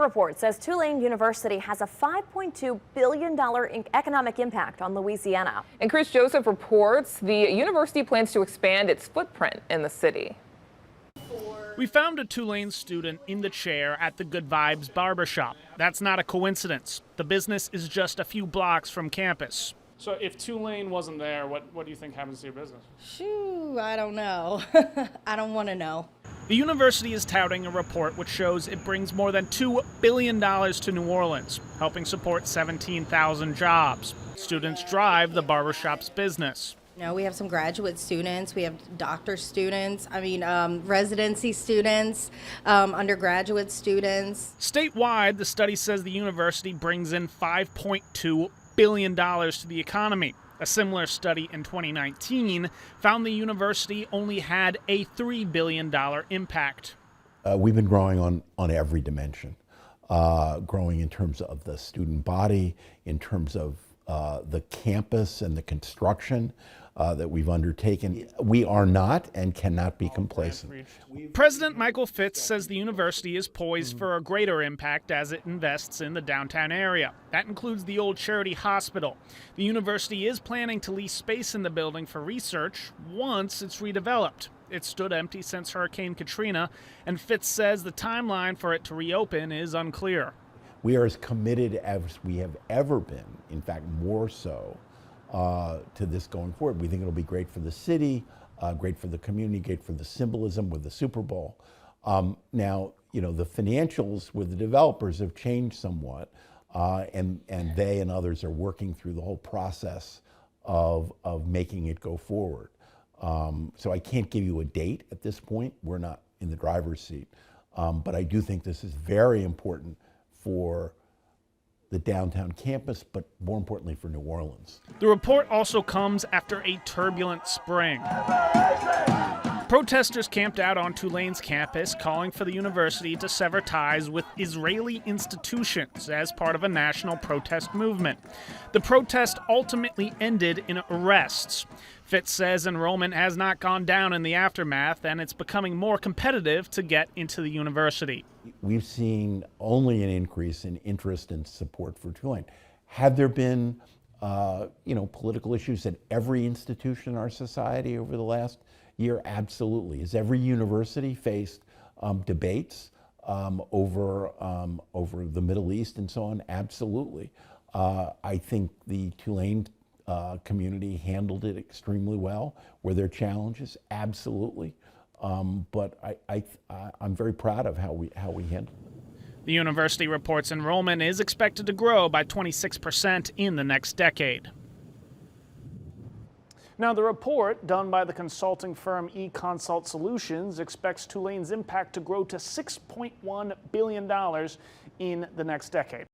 Report says Tulane University has a $5.2 billion economic impact on Louisiana. And Chris Joseph reports the university plans to expand its footprint in the city. We found a Tulane student in the chair at the Good Vibes barbershop. That's not a coincidence. The business is just a few blocks from campus. So if Tulane wasn't there, what do you think happens to your business? Shoo, I don't know. I don't want to know. The university is touting a report which shows it brings more than $2 billion to New Orleans, helping support 17,000 jobs. Students drive the barbershop's business. You know, we have some graduate students, we have doctor students, residency students, undergraduate students. Statewide, the study says the university brings in $5.2 billion to the economy. A similar study in 2019 found the university only had a $3 billion impact. We've been growing on every dimension, growing in terms of the student body, in terms of the campus and the construction that we've undertaken. We are not and cannot be complacent. President Michael Fitz says the university is poised for a greater impact as it invests in the downtown area. That includes the old charity hospital. The university is planning to lease space in the building for research once it's redeveloped. It stood empty since Hurricane Katrina, and Fitz says the timeline for it to reopen is unclear. We are as committed as we have ever been, in fact, more so, to this going forward. We think it'll be great for the city, great for the community, great for the symbolism with the Super Bowl. Now, you know, the financials with the developers have changed somewhat, and they and others are working through the whole process of making it go forward. So I can't give you a date at this point. We're not in the driver's seat. But I do think this is very important for the downtown campus, but more importantly for New Orleans. The report also comes after a turbulent spring. Protesters camped out on Tulane's campus, calling for the university to sever ties with Israeli institutions as part of a national protest movement. The protest ultimately ended in arrests. Fitz says enrollment has not gone down in the aftermath, and it's becoming more competitive to get into the university. We've seen only an increase in interest and support for Tulane. Have there been political issues at every institution in our society over the last year? Absolutely. Has every university faced debates over the Middle East and so on? Absolutely. I think the Tulane community handled it extremely well. Were there challenges? Absolutely. But I'm very proud of how we handled it. The university reports enrollment is expected to grow by 26% in the next decade. Now, the report done by the consulting firm eConsult Solutions expects Tulane's impact to grow to $6.1 billion in the next decade.